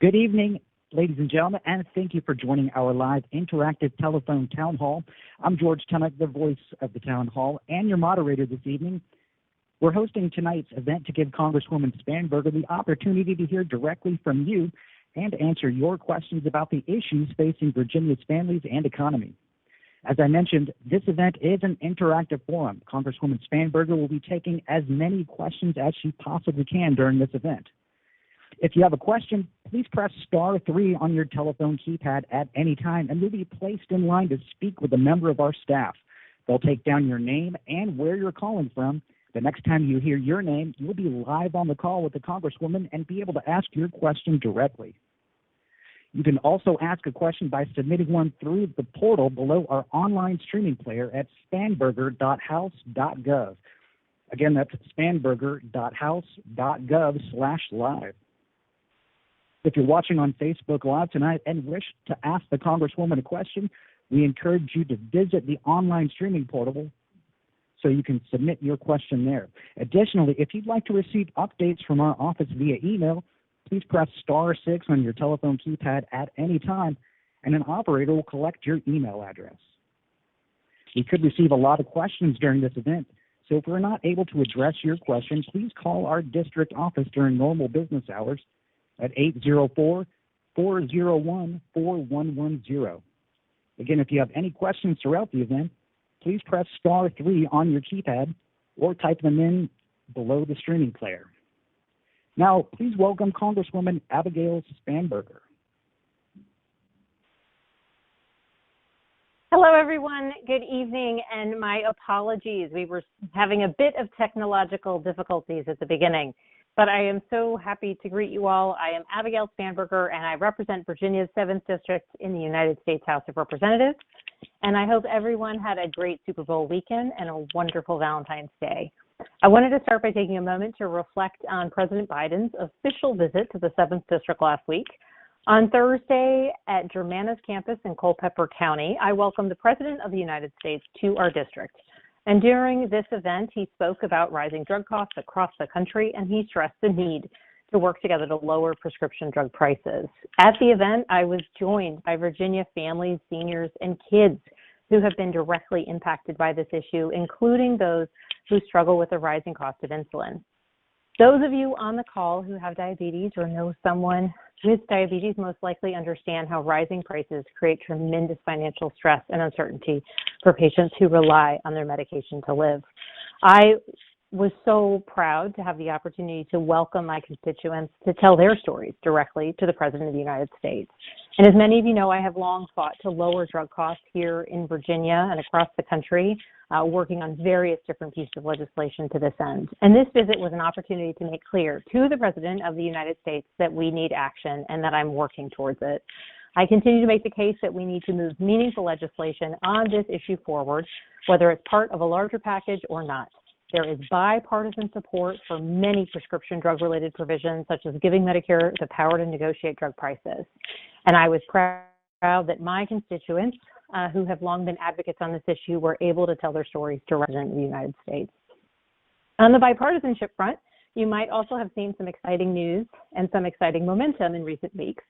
Good evening, ladies and gentlemen, and thank you for joining our live interactive telephone town hall. I'm George Tunnock, the voice of the town hall, and your moderator this evening. We're hosting tonight's event to give Congresswoman Spanberger the opportunity to hear directly from you and answer your questions about the issues facing Virginia's families and economy. As I mentioned, this event is an interactive forum. Congresswoman Spanberger will be taking as many questions as she possibly can during this event. If you have a question, please press *3 on your telephone keypad at any time, and you'll be placed in line to speak with a member of our staff. They'll take down your name and where you're calling from. The next time you hear your name, you'll be live on the call with the Congresswoman and be able to ask your question directly. You can also ask a question by submitting one through the portal below our online streaming player at spanberger.house.gov. Again, that's spanberger.house.gov/live. If you're watching on Facebook Live tonight and wish to ask the Congresswoman a question, we encourage you to visit the online streaming portal so you can submit your question there. Additionally, if you'd like to receive updates from our office via email, please press *6 on your telephone keypad at any time, and an operator will collect your email address. We could receive a lot of questions during this event, so if we're not able to address your question, please call our district office during normal business hours at 804-401-4110. Again, if you have any questions throughout the event, please press *3 on your keypad or type them in below the streaming player. Now, please welcome Congresswoman Abigail Spanberger. Hello, everyone. Good evening, and my apologies. We were having a bit of technological difficulties at the beginning, but I am so happy to greet you all. I am Abigail Spanberger, and I represent Virginia's 7th District in the United States House of Representatives, and I hope everyone had a great Super Bowl weekend and a wonderful Valentine's Day. I wanted to start by taking a moment to reflect on President Biden's official visit to the 7th District last week. On Thursday at Germanna's campus in Culpeper County, I welcomed the President of the United States to our district. And during this event, he spoke about rising drug costs across the country, and he stressed the need to work together to lower prescription drug prices. At the event, I was joined by Virginia families, seniors, and kids who have been directly impacted by this issue, including those who struggle with the rising cost of insulin. Those of you on the call who have diabetes or know someone with diabetes most likely understand how rising prices create tremendous financial stress and uncertainty for patients who rely on their medication to live. I was so proud to have the opportunity to welcome my constituents to tell their stories directly to the President of the United States. And as many of you know, I have long fought to lower drug costs here in Virginia and across the country, working on various different pieces of legislation to this end. And this visit was an opportunity to make clear to the President of the United States that we need action and that I'm working towards it. I continue to make the case that we need to move meaningful legislation on this issue forward, whether it's part of a larger package or not. There is bipartisan support for many prescription drug-related provisions, such as giving Medicare the power to negotiate drug prices. And I was proud that my constituents, who have long been advocates on this issue, were able to tell their stories to the President of the United States. On the bipartisanship front, you might also have seen some exciting news and some exciting momentum in recent weeks.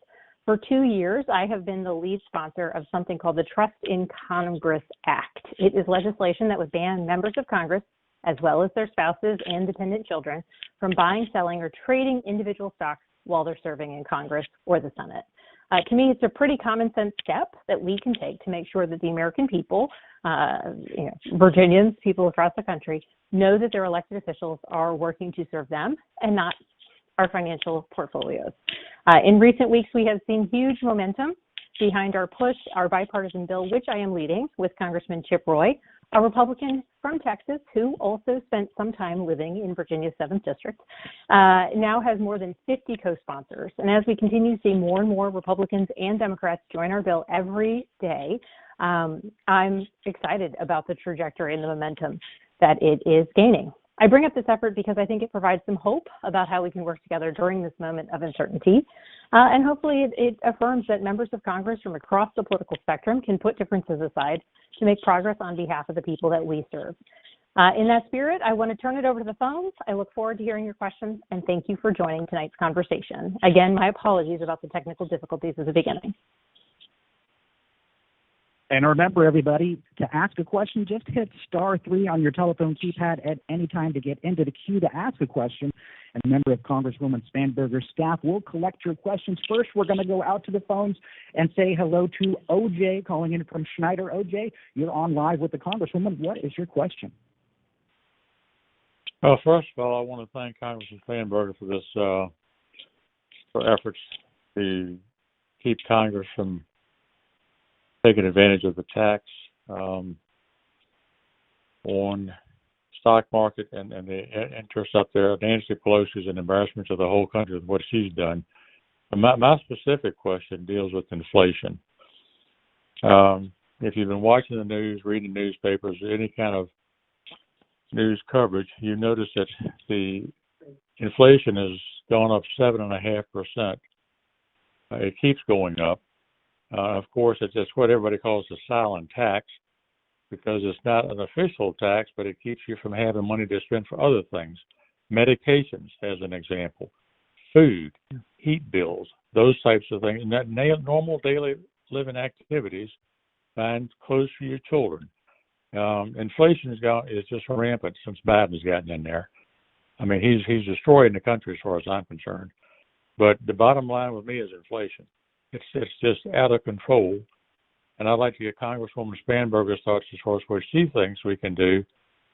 For 2 years, I have been the lead sponsor of something called the Trust in Congress Act. It is legislation that would ban members of Congress, as well as their spouses and dependent children, from buying, selling, or trading individual stocks while they're serving in Congress or the Senate. To me, it's a pretty common sense step that we can take to make sure that the American people, Virginians, people across the country, know that their elected officials are working to serve them and not our financial portfolios. In recent weeks, we have seen huge momentum behind our bipartisan bill, which I am leading with Congressman Chip Roy, a Republican from Texas who also spent some time living in Virginia's 7th District, now has more than 50 co-sponsors. And as we continue to see more and more Republicans and Democrats join our bill every day, I'm excited about the trajectory and the momentum that it is gaining. I bring up this effort because I think it provides some hope about how we can work together during this moment of uncertainty. And hopefully it affirms that members of Congress from across the political spectrum can put differences aside to make progress on behalf of the people that we serve. In that spirit, I want to turn it over to the phones. I look forward to hearing your questions, and thank you for joining tonight's conversation. Again, my apologies about the technical difficulties at the beginning. And remember, everybody, to ask a question, just hit *3 on your telephone keypad at any time to get into the queue to ask a question. And a member of Congresswoman Spanberger's staff will collect your questions. First, we're going to go out to the phones and say hello to OJ calling in from Schneider. OJ, you're on live with the Congresswoman. What is your question? Well, first of all, I want to thank Congresswoman Spanberger for this, for efforts to keep Congress from taking advantage of the tax on stock market and the interest up there. Nancy Pelosi is an embarrassment to the whole country with what she's done. And my specific question deals with inflation. If you've been watching the news, reading newspapers, any kind of news coverage, you notice that the inflation has gone up 7.5%. It keeps going up. Of course, it's what everybody calls a silent tax because it's not an official tax, but it keeps you from having money to spend for other things. Medications, as an example, food, heat bills, those types of things, and normal daily living activities, buying clothes for your children. Inflation is just rampant since Biden's gotten in there. I mean, he's destroying the country as far as I'm concerned. But the bottom line with me is inflation. It's just out of control. And I'd like to get Congresswoman Spanberger's thoughts as far as what she thinks we can do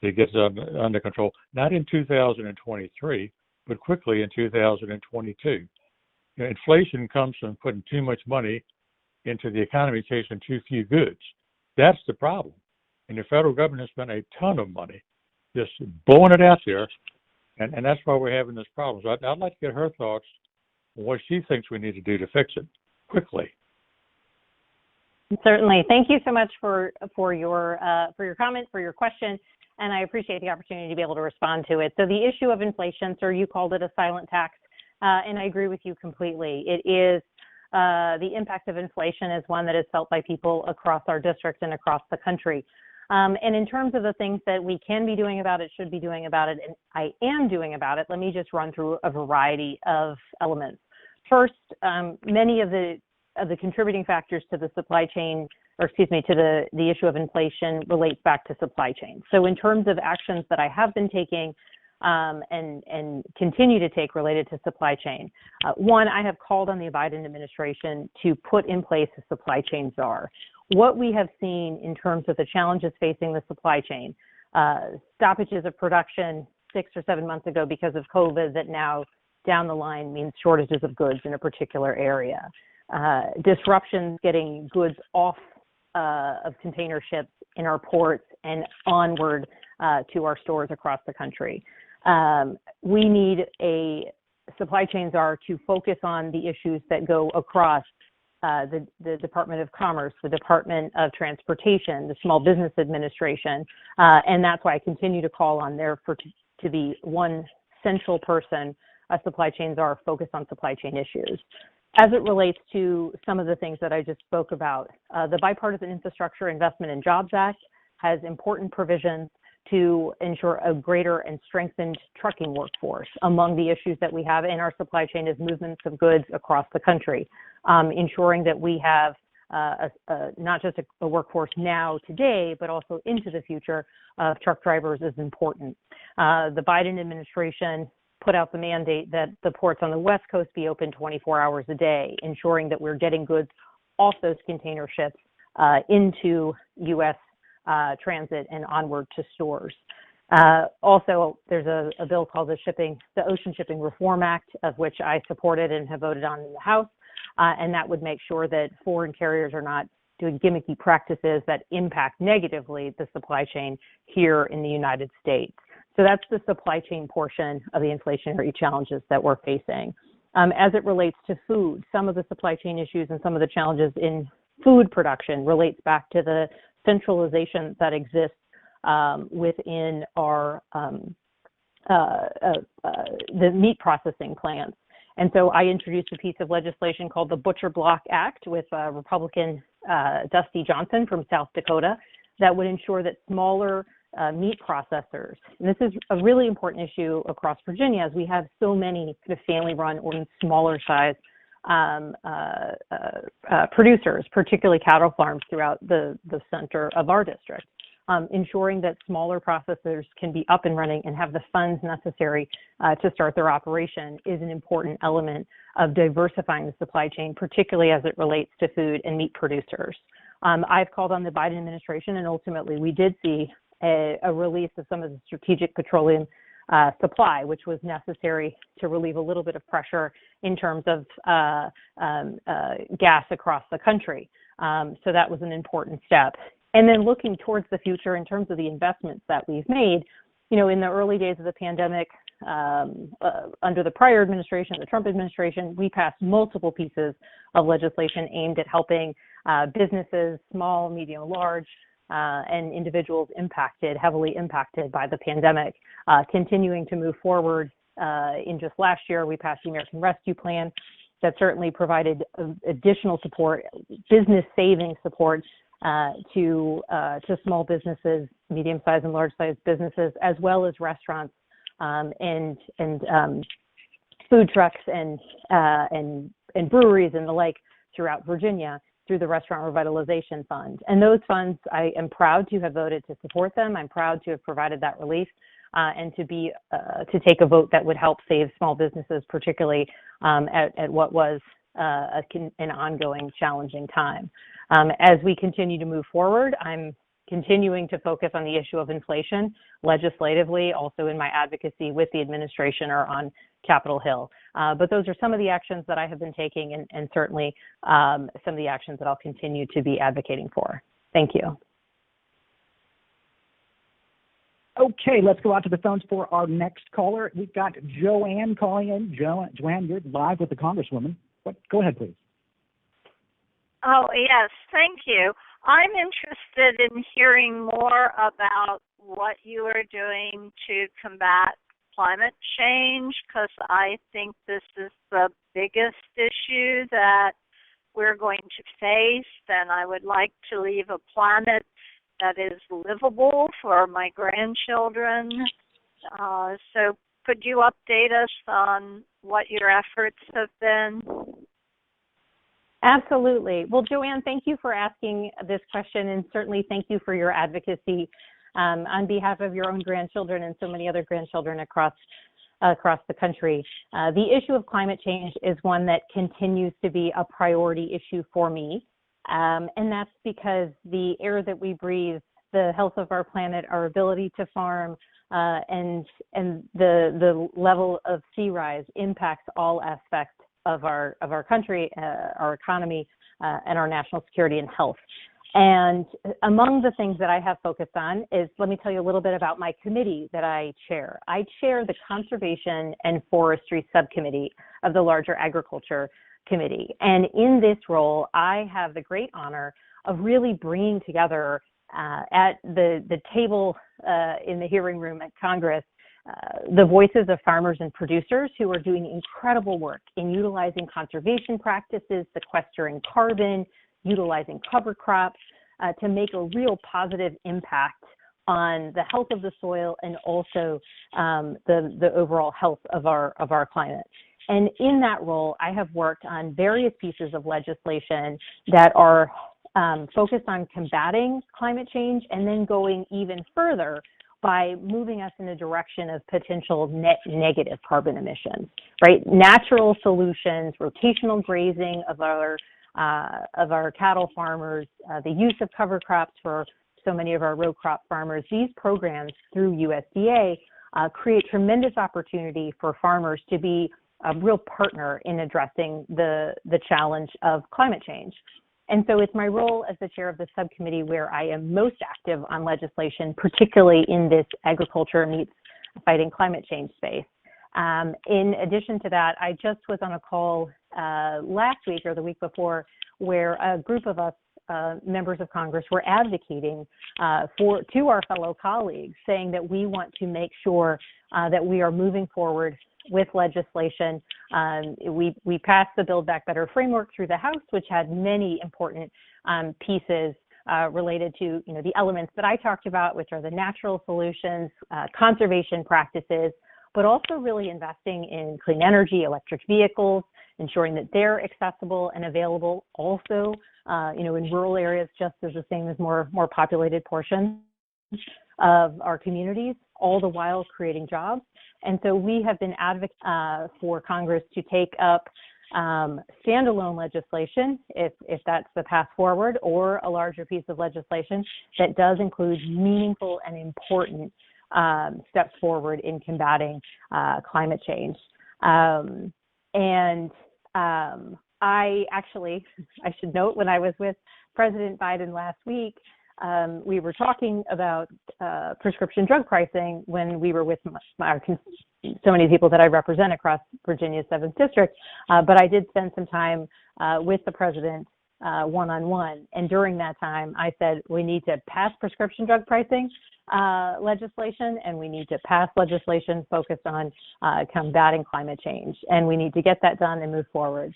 to get it under control, not in 2023, but quickly in 2022. Inflation comes from putting too much money into the economy, chasing too few goods. That's the problem. And the federal government has spent a ton of money just blowing it out there, and that's why we're having this problem. So I'd like to get her thoughts on what she thinks we need to do to fix it quickly. Certainly. Thank you so much for your comment, for your question, and I appreciate the opportunity to be able to respond to it. So the issue of inflation, sir, you called it a silent tax, and I agree with you completely. It is the impact of inflation is one that is felt by people across our district and across the country. And in terms of the things that we can be doing about it, should be doing about it, and I am doing about it, let me just run through a variety of elements. First, many of the contributing factors to the supply chain, or excuse me, to the issue of inflation relates back to supply chain. So in terms of actions that I have been taking and continue to take related to supply chain, one, I have called on the Biden administration to put in place a supply chain czar. What we have seen in terms of the challenges facing the supply chain, stoppages of production 6 or 7 months ago because of COVID that now down the line means shortages of goods in a particular area. Disruptions getting goods off of container ships in our ports and onward to our stores across the country. We need a supply chain czar to focus on the issues that go across the Department of Commerce, the Department of Transportation, the Small Business Administration, and that's why I continue to call on there to be one central person, a supply chain czar focused on supply chain issues. As it relates to some of the things that I just spoke about, the Bipartisan Infrastructure Investment and Jobs Act has important provisions to ensure a greater and strengthened trucking workforce. Among the issues that we have in our supply chain is movements of goods across the country. Ensuring that we have not just a workforce now today, but also into the future of truck drivers is important. The Biden administration put out the mandate that the ports on the West Coast be open 24 hours a day, ensuring that we're getting goods off those container ships into U.S. Transit and onward to stores. Also, there's a bill called the Ocean Shipping Reform Act, of which I supported and have voted on in the House, and that would make sure that foreign carriers are not doing gimmicky practices that impact negatively the supply chain here in the United States. So that's the supply chain portion of the inflationary challenges that we're facing. As it relates to food, some of the supply chain issues and some of the challenges in food production relates back to the centralization that exists within our the meat processing plants. And so I introduced a piece of legislation called the Butcher Block Act with Republican Dusty Johnson from South Dakota that would ensure that smaller meat processors. And this is a really important issue across Virginia, as we have so many kind of family-run or even smaller size producers, particularly cattle farms throughout the center of our district. Ensuring that smaller processors can be up and running and have the funds necessary to start their operation is an important element of diversifying the supply chain, particularly as it relates to food and meat producers. I've called on the Biden administration, and ultimately we did see a release of some of the strategic petroleum supply, which was necessary to relieve a little bit of pressure in terms of gas across the country. So that was an important step. And then looking towards the future in terms of the investments that we've made, you know, in the early days of the pandemic, under the prior administration, the Trump administration, we passed multiple pieces of legislation aimed at helping businesses, small, medium, large, and individuals heavily impacted by the pandemic. Continuing to move forward, in just last year, we passed the American Rescue Plan that certainly provided additional support, business saving support, to small businesses, medium-sized and large-sized businesses, as well as restaurants and food trucks and breweries and the like throughout Virginia through the Restaurant Revitalization Fund. And those funds, I am proud to have voted to support them. I'm proud to have provided that relief and to take a vote that would help save small businesses, particularly at what was an ongoing challenging time. As we continue to move forward, I'm continuing to focus on the issue of inflation legislatively, also in my advocacy with the administration or on Capitol Hill. But those are some of the actions that I have been taking and certainly some of the actions that I'll continue to be advocating for. Thank you. Okay, let's go out to the phones for our next caller. We've got Joanne calling in. Joanne, you're live with the Congresswoman. Go ahead, please. Oh, yes, thank you. I'm interested in hearing more about what you are doing to combat climate change, because I think this is the biggest issue that we're going to face, and I would like to leave a planet that is livable for my grandchildren. So could you update us on what your efforts have been? Absolutely. Well, Joanne, thank you for asking this question, and certainly thank you for your advocacy on behalf of your own grandchildren and so many other grandchildren across the country. The issue of climate change is one that continues to be a priority issue for me, and that's because the air that we breathe, the health of our planet, our ability to farm, and the level of sea rise impacts all aspects of our country, our economy, and our national security and health. And among the things that I have focused on is, let me tell you a little bit about my committee that I chair. I chair the Conservation and Forestry Subcommittee of the larger Agriculture Committee. And in this role, I have the great honor of really bringing together at the table in the hearing room at Congress the voices of farmers and producers who are doing incredible work in utilizing conservation practices, sequestering carbon, utilizing cover crops to make a real positive impact on the health of the soil and also the overall health of our climate. And in that role, I have worked on various pieces of legislation that are focused on combating climate change and then going even further by moving us in a direction of potential net negative carbon emissions, right? Natural solutions, rotational grazing of our cattle farmers, the use of cover crops for so many of our row crop farmers. These programs through USDA create tremendous opportunity for farmers to be a real partner in addressing the challenge of climate change. And so it's my role as the chair of the subcommittee where I am most active on legislation, particularly in this agriculture meets fighting climate change space. In addition to that, I just was on a call last week or the week before where a group of us members of Congress were advocating to our fellow colleagues, saying that we want to make sure that we are moving forward with legislation. We passed the Build Back Better framework through the House, which had many important pieces related to, the elements that I talked about, which are the natural solutions, conservation practices, but also really investing in clean energy, electric vehicles, ensuring that they're accessible and available also, in rural areas just as the same as more populated portions of our communities, all the while creating jobs. And so we have been advocating for Congress to take up standalone legislation, if that's the path forward, or a larger piece of legislation that does include meaningful and important steps forward in combating climate change. I should note, when I was with President Biden last week, we were talking about prescription drug pricing when we were with so many people that I represent across Virginia's 7th District. But I did spend some time with the president one-on-one. And during that time, I said, we need to pass prescription drug pricing legislation, and we need to pass legislation focused on combating climate change. And we need to get that done and move forward.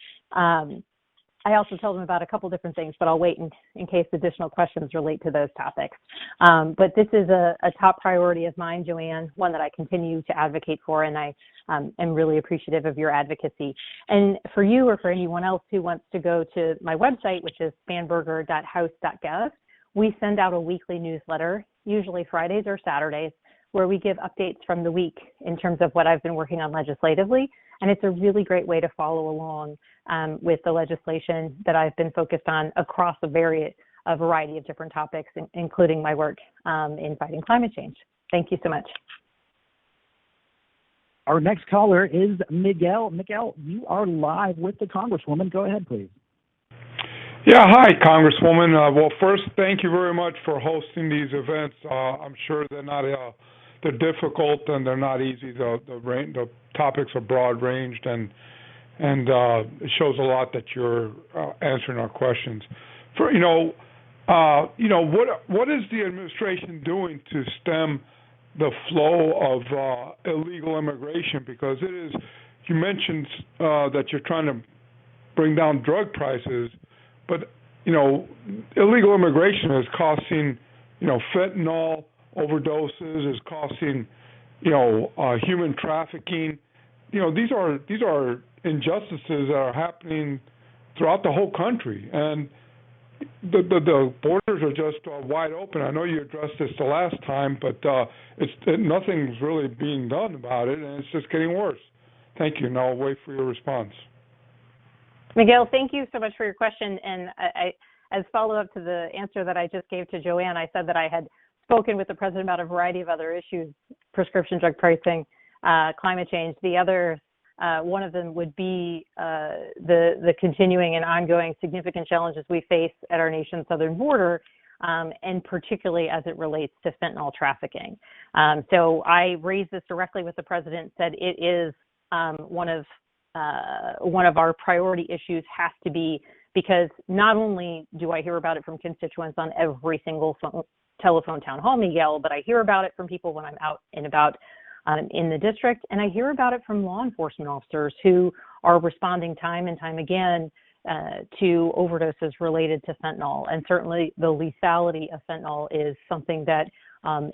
I also told them about a couple different things, but I'll wait in case additional questions relate to those topics. But this is a top priority of mine, Joanne, one that I continue to advocate for, and I am really appreciative of your advocacy. And for you or for anyone else who wants to go to my website, which is spanberger.house.gov, we send out a weekly newsletter, usually Fridays or Saturdays, where we give updates from the week in terms of what I've been working on legislatively. And it's a really great way to follow along with the legislation that I've been focused on across a variety of different topics, including my work in fighting climate change. Thank you so much. Our next caller is Miguel. Miguel, you are live with the Congresswoman. Go ahead, please. Yeah, hi, Congresswoman. Well, first, thank you very much for hosting these events. I'm sure they're difficult and they're not easy. The topics are broad ranged, and it shows a lot that you're answering our questions. What is the administration doing to stem the flow of illegal immigration? Because you mentioned that you're trying to bring down drug prices, but illegal immigration is costing fentanyl overdoses, is costing human trafficking. These are injustices that are happening throughout the whole country, and the borders are just wide open. I know you addressed this the last time, but nothing's really being done about it, and it's just getting worse. Thank you, and I'll wait for your response. Miguel, thank you so much for your question. And as follow-up to the answer that I just gave to Joanne, I said that I had spoken with the president about a variety of other issues: prescription drug pricing, climate change. The other, one of them would be the continuing and ongoing significant challenges we face at our nation's southern border, and particularly as it relates to fentanyl trafficking. So I raised this directly with the president, said it is one of our priority issues, has to be, because not only do I hear about it from constituents on every single telephone town hall, Miguel, but I hear about it from people when I'm out and about in the district, and I hear about it from law enforcement officers who are responding time and time again to overdoses related to fentanyl. And certainly the lethality of fentanyl is something that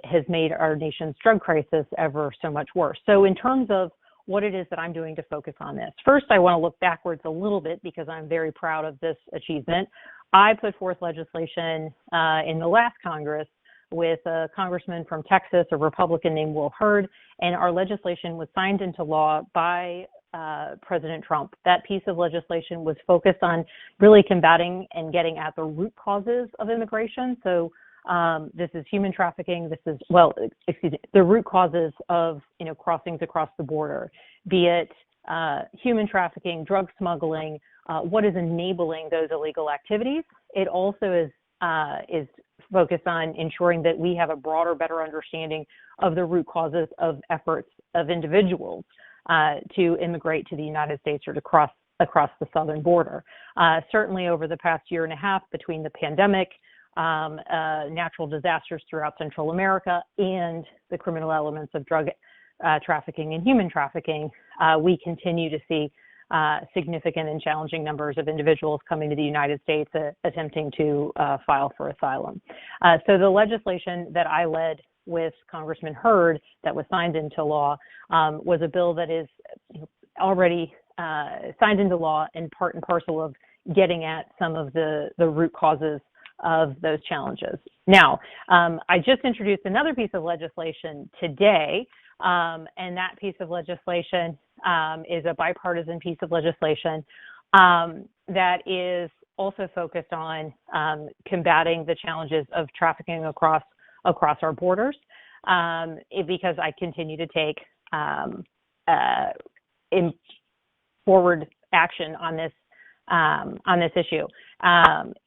has made our nation's drug crisis ever so much worse. So in terms of what it is that I'm doing to focus on this, first I want to look backwards a little bit because I'm very proud of this achievement. I put forth legislation in the last Congress with a congressman from Texas, a Republican named Will Hurd, and our legislation was signed into law by President Trump. That piece of legislation was focused on really combating and getting at the root causes of immigration. So this is human trafficking. This is, the root causes of crossings across the border, be it human trafficking, drug smuggling, what is enabling those illegal activities. It also is focused on ensuring that we have a broader, better understanding of the root causes of efforts of individuals to immigrate to the United States or to cross across the southern border. Certainly over the past year and a half, between the pandemic, natural disasters throughout Central America, and the criminal elements of drug trafficking and human trafficking, we continue to see significant and challenging numbers of individuals coming to the United States attempting to file for asylum. So the legislation that I led with Congressman Hurd that was signed into law was a bill that is already signed into law and part and parcel of getting at some of the root causes of those challenges. Now, I just introduced another piece of legislation today, and that piece of legislation is a bipartisan piece of legislation that is also focused on combating the challenges of trafficking across our borders, because I continue to take forward action on this issue.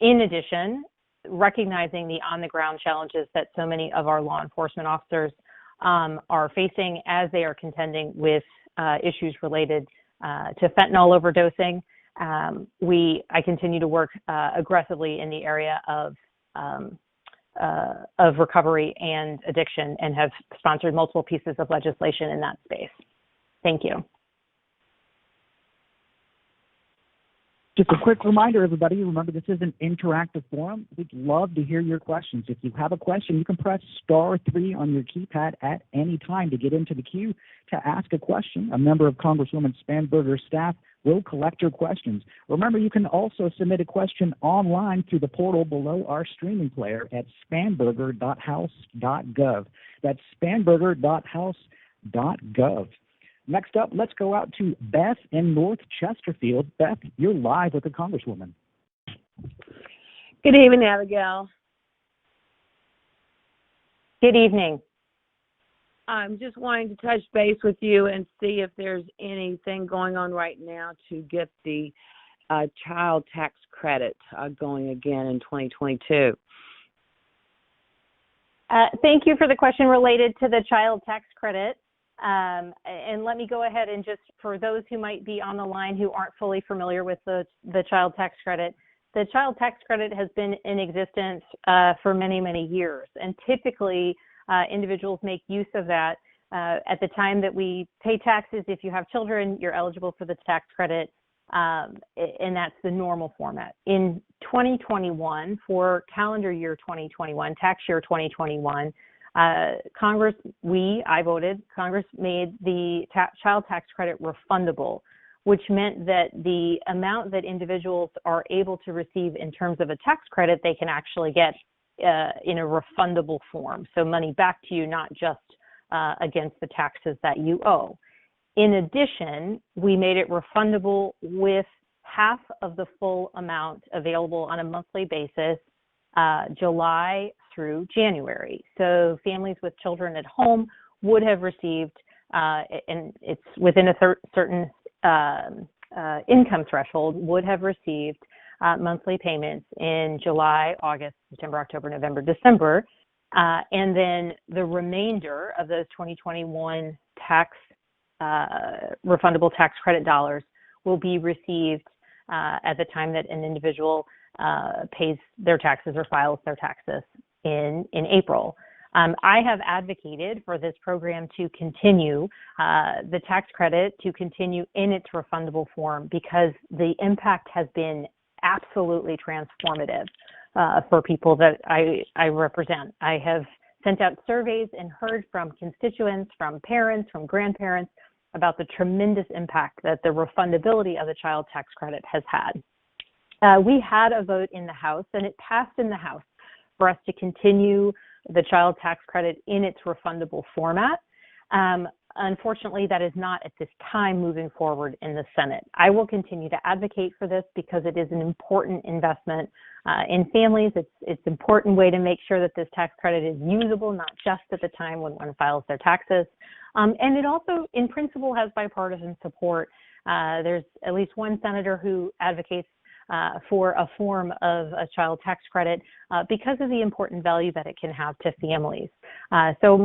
In addition, recognizing the on-the-ground challenges that so many of our law enforcement officers are facing as they are contending with issues related to fentanyl overdosing, I continue to work aggressively in the area of recovery and addiction, and have sponsored multiple pieces of legislation in that space. Thank you. Just a quick reminder, everybody, remember this is an interactive forum. We'd love to hear your questions. If you have a question, you can press *3 on your keypad at any time to get into the queue to ask a question. A member of Congresswoman Spanberger's staff will collect your questions. Remember, you can also submit a question online through the portal below our streaming player at spanberger.house.gov. That's spanberger.house.gov. Next up, let's go out to Beth in North Chesterfield. Beth, you're live with the Congresswoman. Good evening, Abigail. Good evening. I'm just wanting to touch base with you and see if there's anything going on right now to get the child tax credit going again in 2022. Thank you for the question related to the child tax credit. And let me go ahead and just, for those who might be on the line who aren't fully familiar with the child tax credit, the child tax credit has been in existence for many, many years. And typically, individuals make use of that at the time that we pay taxes. If you have children, you're eligible for the tax credit, and that's the normal format. In 2021, for calendar year 2021, tax year 2021, Congress made the child tax credit refundable, which meant that the amount that individuals are able to receive in terms of a tax credit, they can actually get in a refundable form. So money back to you, not just against the taxes that you owe. In addition, we made it refundable with half of the full amount available on a monthly basis, July through January. So families with children at home would have received, and it's within a certain income threshold, would have received monthly payments in July, August, September, October, November, December, and then the remainder of those 2021 refundable tax credit dollars will be received at the time that an individual pays their taxes or files their taxes in April. I have advocated for this program to continue, the tax credit to continue in its refundable form, because the impact has been absolutely transformative for people that I represent. I have sent out surveys and heard from constituents, from parents, from grandparents about the tremendous impact that the refundability of the child tax credit has had. We had a vote in the House, and it passed in the House for us to continue the child tax credit in its refundable format. Unfortunately, that is not at this time moving forward in the Senate. I will continue to advocate for this because it is an important investment in families. It's an important way to make sure that this tax credit is usable, not just at the time when one files their taxes. And it also, in principle, has bipartisan support. There's at least one senator who advocates for a form of a child tax credit because of the important value that it can have to families. So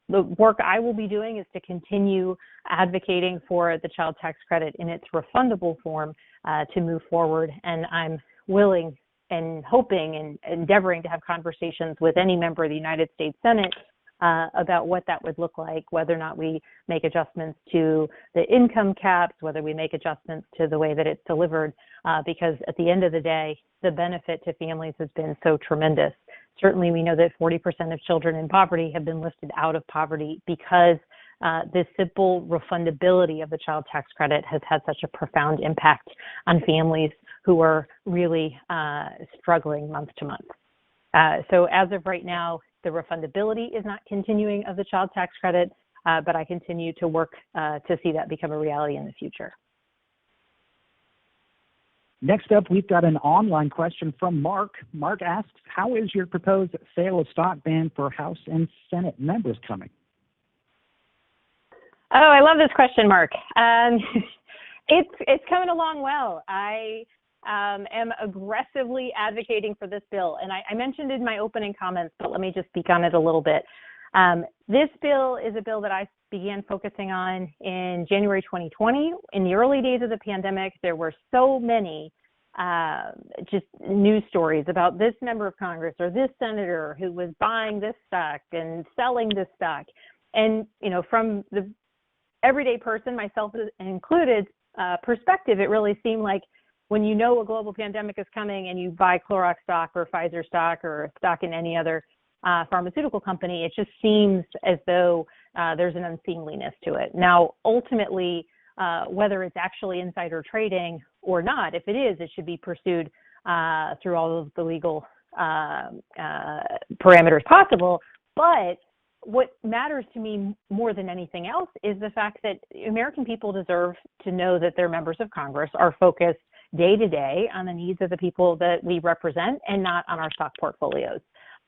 the work I will be doing is to continue advocating for the child tax credit in its refundable form to move forward. And I'm willing and hoping and endeavoring to have conversations with any member of the United States Senate about what that would look like, whether or not we make adjustments to the income caps, whether we make adjustments to the way that it's delivered, because at the end of the day, the benefit to families has been so tremendous. Certainly, we know that 40% of children in poverty have been lifted out of poverty because this simple refundability of the child tax credit has had such a profound impact on families who are really struggling month to month. So as of right now, the refundability is not continuing of the child tax credit, but I continue to work to see that become a reality in the future. Next up, we've got an online question from Mark. Mark asks, how is your proposed sale of stock ban for House and Senate members coming? Oh, I love this question, Mark. It's coming along well. I am aggressively advocating for this bill, and I mentioned in my opening comments, but let me just speak on it a little bit. This bill is a bill that I began focusing on in January 2020. In the early days of the pandemic, there were so many just news stories about this member of Congress or this senator who was buying this stock and selling this stock. And, you know, from the everyday person, myself included, perspective, it really seemed like when you know a global pandemic is coming and you buy Clorox stock or Pfizer stock or stock in any other pharmaceutical company, it just seems as though there's an unseemliness to it. Now, ultimately, whether it's actually insider trading or not, if it is, it should be pursued through all of the legal parameters possible. But what matters to me more than anything else is the fact that American people deserve to know that their members of Congress are focused day to day on the needs of the people that we represent and not on our stock portfolios.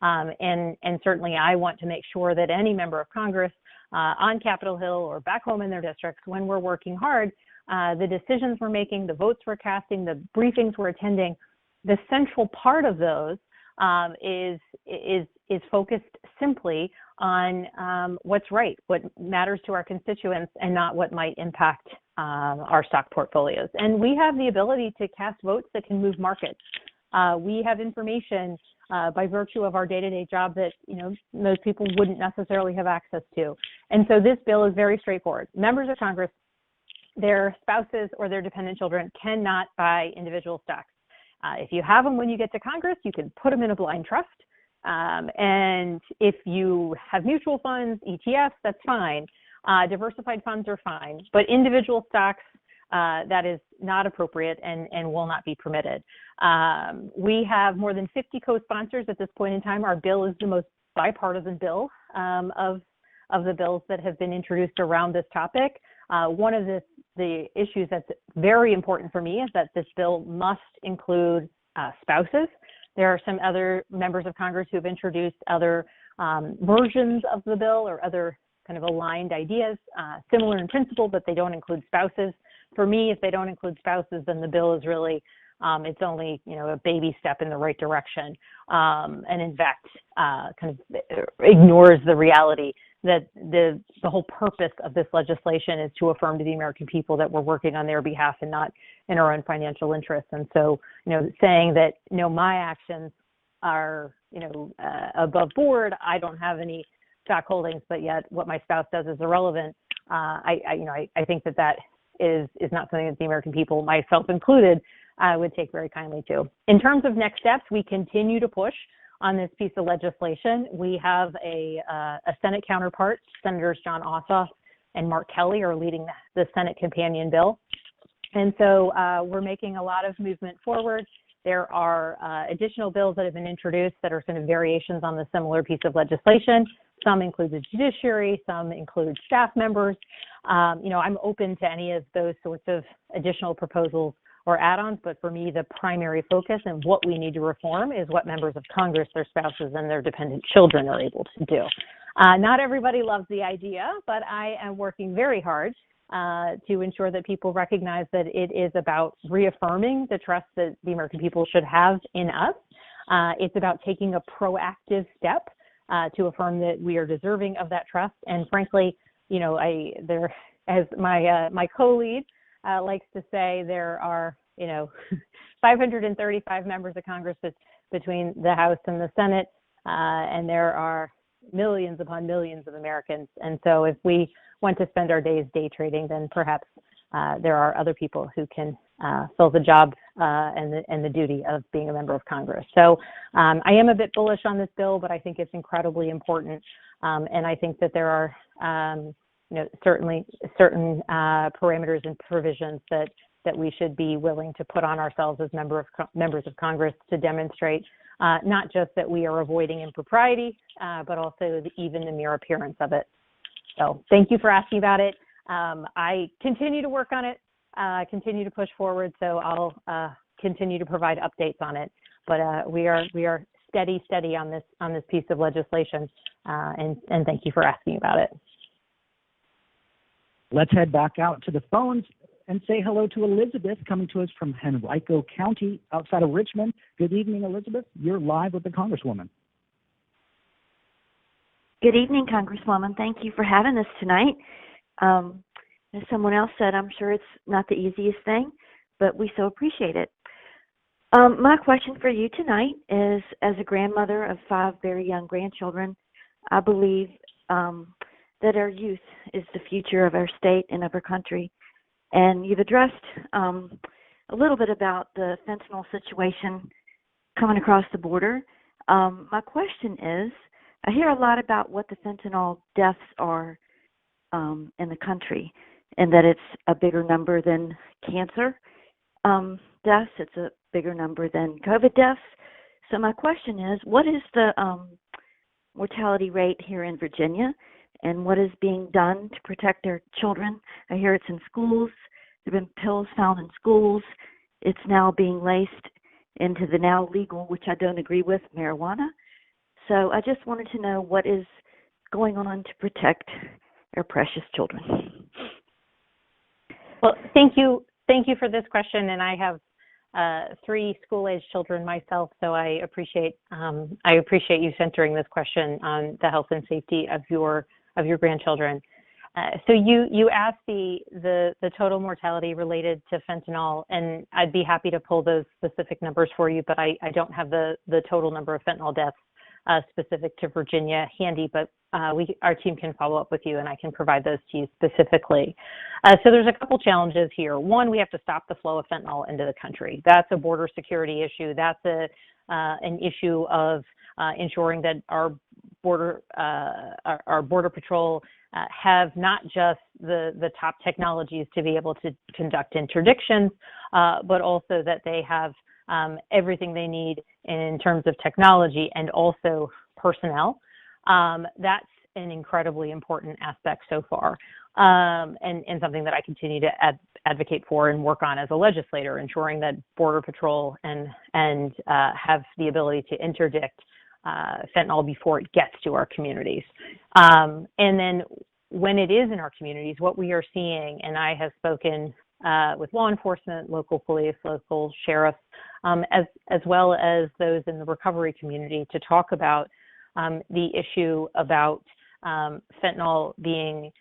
And certainly I want to make sure that any member of Congress on Capitol Hill or back home in their districts, when we're working hard, the decisions we're making, the votes we're casting, the briefings we're attending, the central part of those is focused simply on what's right, what matters to our constituents, and not what might impact our stock portfolios. And we have the ability to cast votes that can move markets. We have information by virtue of our day-to-day job that, you know, most people wouldn't necessarily have access to. And so this bill is very straightforward. Members of Congress, their spouses or their dependent children cannot buy individual stocks. If you have them when you get to Congress, you can put them in a blind trust. And if you have mutual funds, ETFs, that's fine. Diversified funds are fine. But individual stocks, that is not appropriate and will not be permitted. We have more than 50 co-sponsors at this point in time. Our bill is the most bipartisan bill of the bills that have been introduced around this topic. One of the issues that's very important for me is that this bill must include spouses. There are some other members of Congress who have introduced other versions of the bill or other kind of aligned ideas, similar in principle, but they don't include spouses. For me, if they don't include spouses, then the bill is really, it's only, you know, a baby step in the right direction. And in fact, kind of ignores the reality that the whole purpose of this legislation is to affirm to the American people that we're working on their behalf and not in our own financial interests. And so, you know, saying that, you know, my actions are, you know, above board, I don't have any stock holdings, but yet what my spouse does is irrelevant. I think that is not something that the American people, myself included, would take very kindly to. In terms of next steps, we continue to push on this piece of legislation. We have a Senate counterpart. Senators John Ossoff and Mark Kelly are leading the Senate companion bill. And so we're making a lot of movement forward. There are additional bills that have been introduced that are sort of variations on the similar piece of legislation. Some include the judiciary, some include staff members. You know, I'm open to any of those sorts of additional proposals or add-ons, but for me, the primary focus and what we need to reform is what members of Congress, their spouses, and their dependent children are able to do. Not everybody loves the idea, but I am working very hard to ensure that people recognize that it is about reaffirming the trust that the American people should have in us. It's about taking a proactive step to affirm that we are deserving of that trust. And frankly, you know, as my co-lead likes to say, there are, you know, 535 members of Congress between the House and the Senate, and there are millions upon millions of Americans. And so if we want to spend our days day trading, then perhaps there are other people who can fill the job and the duty of being a member of Congress. So I am a bit bullish on this bill, but I think it's incredibly important. And I think that there are, certainly certain parameters and provisions that we should be willing to put on ourselves as members of Congress to demonstrate not just that we are avoiding impropriety, but also even the mere appearance of it. So thank you for asking about it. I continue to work on it, continue to push forward, so I'll continue to provide updates on it. But we are steady on this piece of legislation, and thank you for asking about it. Let's head back out to the phones and say hello to Elizabeth, coming to us from Henrico County outside of Richmond. Good evening, Elizabeth. You're live with the Congresswoman. Good evening, Congresswoman. Thank you for having us tonight. As someone else said, I'm sure it's not the easiest thing, but we so appreciate it. My question for you tonight is, as a grandmother of 5 very young grandchildren, I believe that our youth is the future of our state and of our country. And you've addressed a little bit about the fentanyl situation coming across the border. My question is, I hear a lot about what the fentanyl deaths are in the country, and that it's a bigger number than cancer deaths. It's a bigger number than COVID deaths. So my question is, what is the mortality rate here in Virginia, and what is being done to protect our children? I hear it's in schools. There have been pills found in schools. It's now being laced into the now legal, which I don't agree with, marijuana. So I just wanted to know what is going on to protect our precious children. Well, thank you for this question, and I have 3 school-age children myself, so I appreciate you centering this question on the health and safety of your grandchildren. So you asked the total mortality related to fentanyl, and I'd be happy to pull those specific numbers for you, but I don't have the total number of fentanyl deaths specific to Virginia handy, but our team can follow up with you, and I can provide those to you specifically. So there's a couple challenges here. One, we have to stop the flow of fentanyl into the country. That's a border security issue. That's an issue of ensuring that our border patrol have not just the top technologies to be able to conduct interdictions, but also that they have everything they need in terms of technology and also personnel. That's an incredibly important aspect so far, and something that I continue to advocate for and work on as a legislator, ensuring that Border Patrol and have the ability to interdict fentanyl before it gets to our communities. And then when it is in our communities, what we are seeing, and I have spoken with law enforcement, local police, local sheriffs, as well as those in the recovery community, to talk about the issue about fentanyl being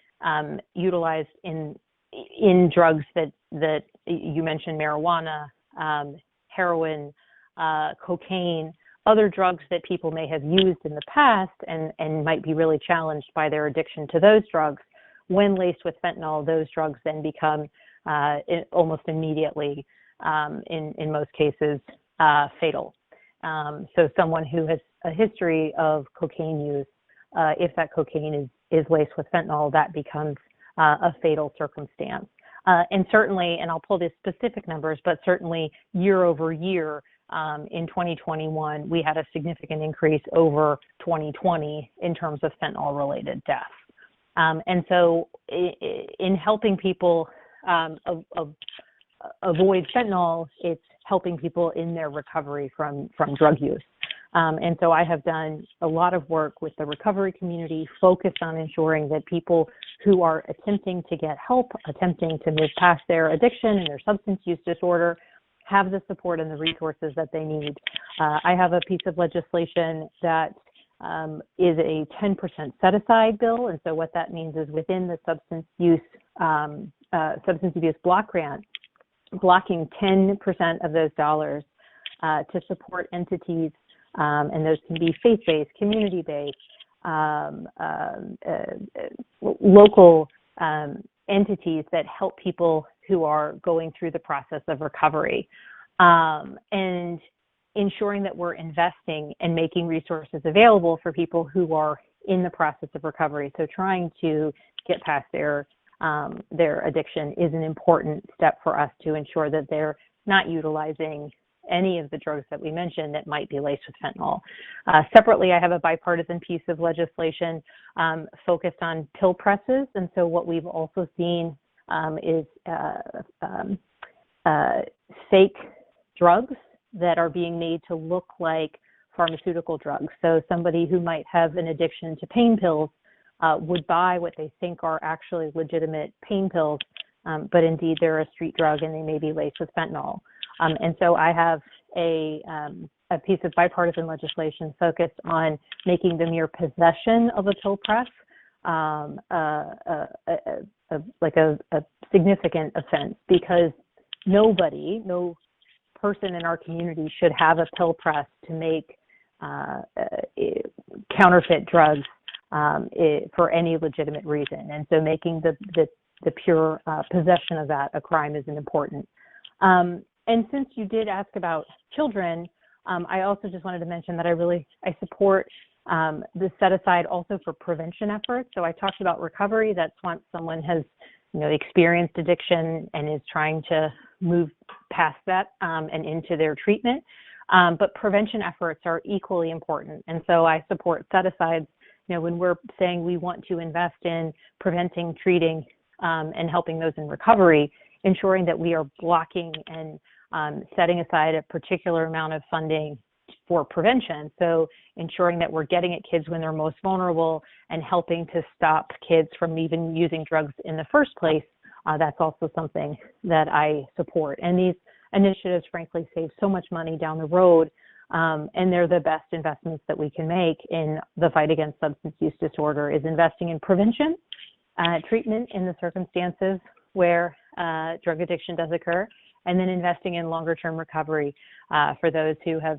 utilized in drugs that you mentioned, marijuana, heroin, cocaine, other drugs that people may have used in the past and might be really challenged by their addiction to those drugs. When laced with fentanyl, those drugs then become almost immediately, in most cases, fatal. So someone who has a history of cocaine use, if that cocaine is laced with fentanyl, that becomes a fatal circumstance. And certainly, and I'll pull the specific numbers, but certainly year over year, in 2021, we had a significant increase over 2020 in terms of fentanyl-related deaths. And so in helping people avoid fentanyl, it's helping people in their recovery from drug use. And so I have done a lot of work with the recovery community focused on ensuring that people who are attempting to get help, attempting to move past their addiction and their substance use disorder, have the support and the resources that they need. I have a piece of legislation that is a 10% set-aside bill, and so what that means is within the substance abuse block grant, blocking 10% of those dollars to support entities, and those can be faith-based, community-based, local entities that help people who are going through the process of recovery, and ensuring that we're investing and making resources available for people who are in the process of recovery. So trying to get past their addiction is an important step for us to ensure that they're not utilizing any of the drugs that we mentioned that might be laced with fentanyl. Separately, I have a bipartisan piece of legislation focused on pill presses. And so what we've also seen is fake drugs that are being made to look like pharmaceutical drugs. So somebody who might have an addiction to pain pills would buy what they think are actually legitimate pain pills, but indeed they're a street drug and they may be laced with fentanyl. And so I have a piece of bipartisan legislation focused on making the mere possession of a pill press like a significant offense, because no person in our community should have a pill press to make counterfeit drugs for any legitimate reason. And so making the pure possession of that a crime is important. And since you did ask about children, I also just wanted to mention that I support the set aside also for prevention efforts. So I talked about recovery. That's once someone has experienced addiction and is trying to move past that and into their treatment. But prevention efforts are equally important. And so I support set-asides, when we're saying we want to invest in preventing, treating, and helping those in recovery, ensuring that we are blocking and setting aside a particular amount of funding for prevention. So ensuring that we're getting at kids when they're most vulnerable and helping to stop kids from even using drugs in the first place. That's also something that I support. And these initiatives, frankly, save so much money down the road, and they're the best investments that we can make in the fight against substance use disorder, is investing in prevention, treatment in the circumstances where drug addiction does occur, and then investing in longer-term recovery for those who have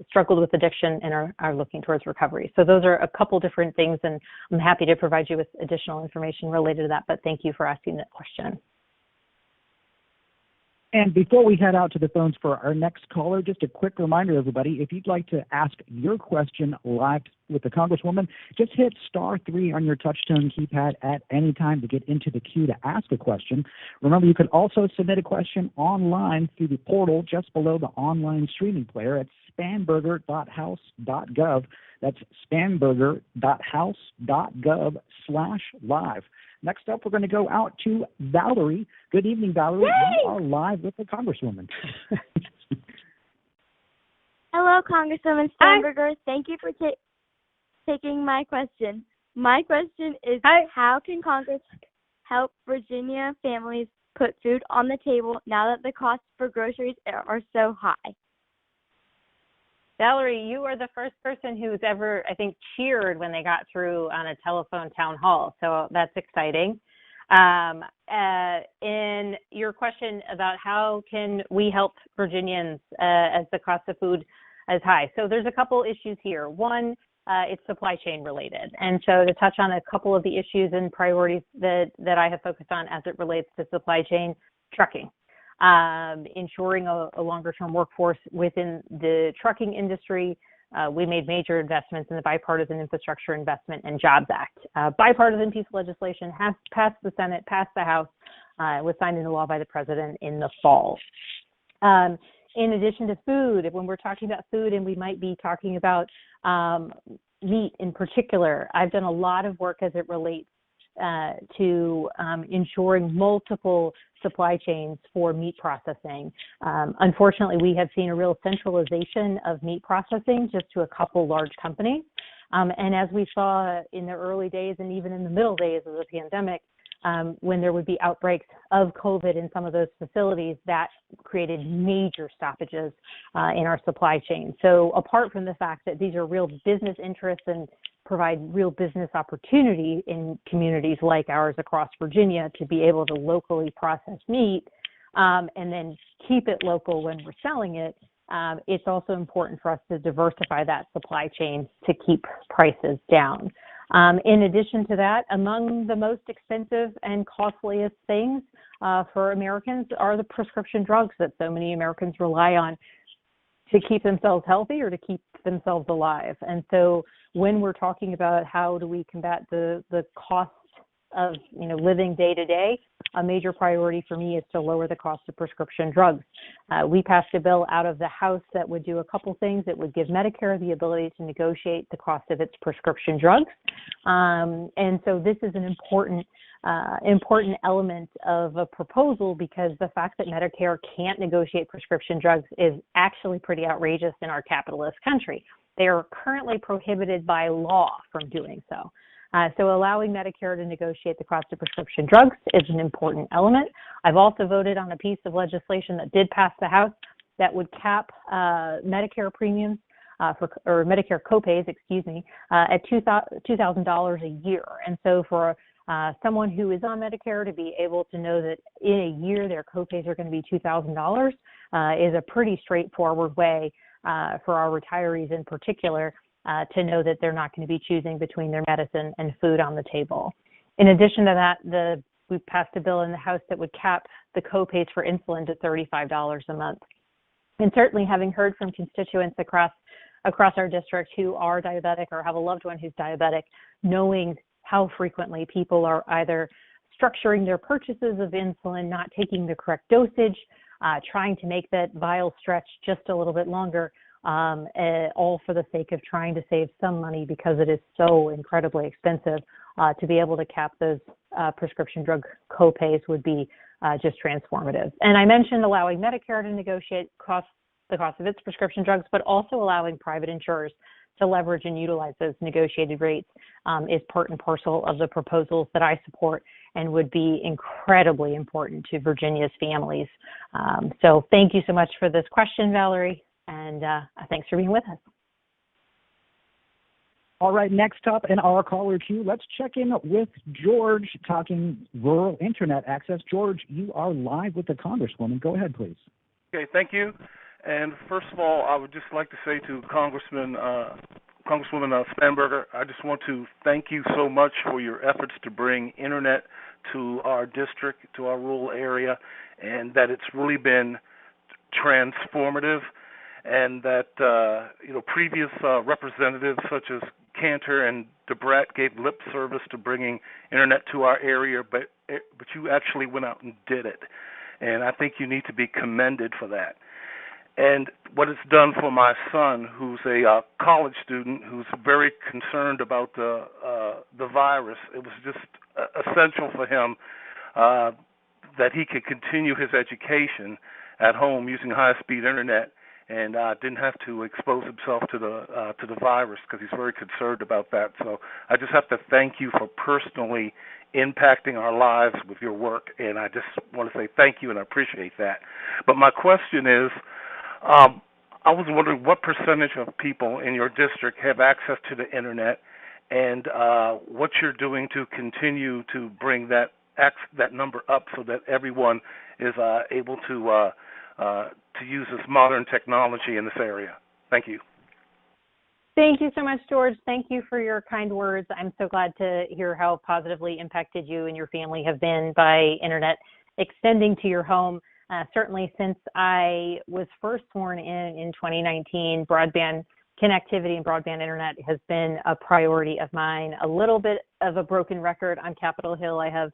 struggled with addiction and are looking towards recovery. So those are a couple different things, and I'm happy to provide you with additional information related to that, but thank you for asking that question. And before we head out to the phones for our next caller, just a quick reminder, everybody, if you'd like to ask your question live with the Congresswoman, just hit *3 on your touchtone keypad at any time to get into the queue to ask a question. Remember, you can also submit a question online through the portal just below the online streaming player at spanberger.house.gov. That's spanberger.house.gov/live. Next up, we're going to go out to Valerie. Good evening, Valerie. Yay! You are live with the Congresswoman. Hello, Congresswoman Spanberger. Thank you for taking my question. My question is, how can Congress help Virginia families put food on the table now that the costs for groceries are so high? Valerie, you are the first person who's ever, I think, cheered when they got through on a telephone town hall. So that's exciting. In your question about how can we help Virginians as the cost of food is high. So there's a couple issues here. One, it's supply chain related. And so to touch on a couple of the issues and priorities that I have focused on as it relates to supply chain, trucking. Ensuring a longer-term workforce within the trucking industry. We made major investments in the Bipartisan Infrastructure Investment and Jobs Act. Bipartisan piece of legislation has passed the Senate, passed the House, was signed into law by the President in the fall. In addition to food, when we're talking about food, and we might be talking about meat in particular, I've done a lot of work as it relates to ensuring multiple supply chains for meat processing. Unfortunately, we have seen a real centralization of meat processing just to a couple large companies. And as we saw in the early days and even in the middle days of the pandemic, when there would be outbreaks of COVID in some of those facilities, that created major stoppages in our supply chain. So apart from the fact that these are real business interests and provide real business opportunity in communities like ours across Virginia to be able to locally process meat and then keep it local when we're selling it, it's also important for us to diversify that supply chain to keep prices down. In addition to that, among the most expensive and costliest things for Americans are the prescription drugs that so many Americans rely on to keep themselves healthy or to keep themselves alive. And so when we're talking about how do we combat the cost of living day to day, a major priority for me is to lower the cost of prescription drugs. We passed a bill out of the House that would do a couple things. It would give Medicare the ability to negotiate the cost of its prescription drugs. And so this is an important element of a proposal, because the fact that Medicare can't negotiate prescription drugs is actually pretty outrageous in our capitalist country. They are currently prohibited by law from doing so. So allowing Medicare to negotiate the cost of prescription drugs is an important element. I've also voted on a piece of legislation that did pass the House that would cap Medicare premiums or Medicare copays, at $2,000 a year. And so for someone who is on Medicare to be able to know that in a year their copays are going to be $2,000 is a pretty straightforward way for our retirees in particular to know that they're not going to be choosing between their medicine and food on the table. In addition to that, we passed a bill in the House that would cap the copays for insulin to $35 a month. And certainly, having heard from constituents across our district who are diabetic or have a loved one who's diabetic, knowing how frequently people are either structuring their purchases of insulin, not taking the correct dosage, trying to make that vial stretch just a little bit longer, all for the sake of trying to save some money because it is so incredibly expensive. To be able to cap those prescription drug copays would be just transformative. And I mentioned allowing Medicare to negotiate the cost of its prescription drugs, but also allowing private insurers to leverage and utilize those negotiated rates is part and parcel of the proposals that I support and would be incredibly important to Virginia's families. So thank you so much for this question, Valerie, and thanks for being with us. All right, next up in our caller queue, let's check in with George talking rural internet access. George, you are live with the Congresswoman. Go ahead, please. Okay, thank you. And first of all, I would just like to say to Congresswoman Spanberger, I just want to thank you so much for your efforts to bring internet to our district, to our rural area, and that it's really been transformative, and that previous representatives such as Cantor and DeBrett gave lip service to bringing internet to our area, but you actually went out and did it, and I think you need to be commended for that. And what it's done for my son, who's a college student, who's very concerned about the virus, it was just essential for him that he could continue his education at home using high-speed internet, and didn't have to expose himself to the virus, because he's very concerned about that. So I just have to thank you for personally impacting our lives with your work, and I just want to say thank you, and I appreciate that. But my question is, I was wondering what percentage of people in your district have access to the internet, and what you're doing to continue to bring that number up so that everyone is able to use this modern technology in this area. Thank you. Thank you so much, George. Thank you for your kind words. I'm so glad to hear how positively impacted you and your family have been by internet extending to your home. Certainly since I was first sworn in 2019, broadband connectivity and broadband internet has been a priority of mine. A little bit of a broken record on Capitol Hill. I have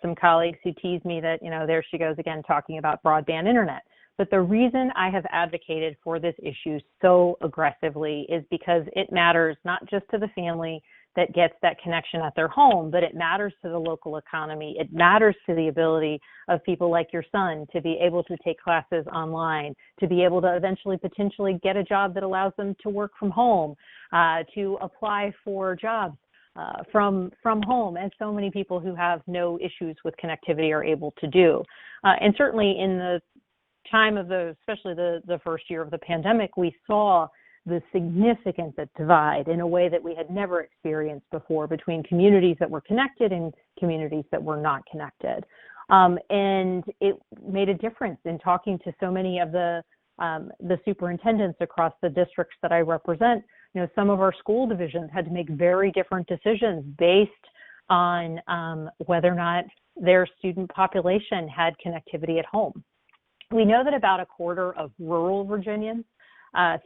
some colleagues who tease me that, there she goes again talking about broadband internet. But the reason I have advocated for this issue so aggressively is because it matters not just to the family that gets that connection at their home, but it matters to the local economy. It matters to the ability of people like your son to be able to take classes online, to be able to eventually potentially get a job that allows them to work from home, to apply for jobs from home, as so many people who have no issues with connectivity are able to do. And certainly in the time of especially the first year of the pandemic, we saw the significant divide in a way that we had never experienced before between communities that were connected and communities that were not connected. And it made a difference in talking to so many of the the superintendents across the districts that I represent, some of our school divisions had to make very different decisions based on whether or not their student population had connectivity at home. We know that about a quarter of rural Virginians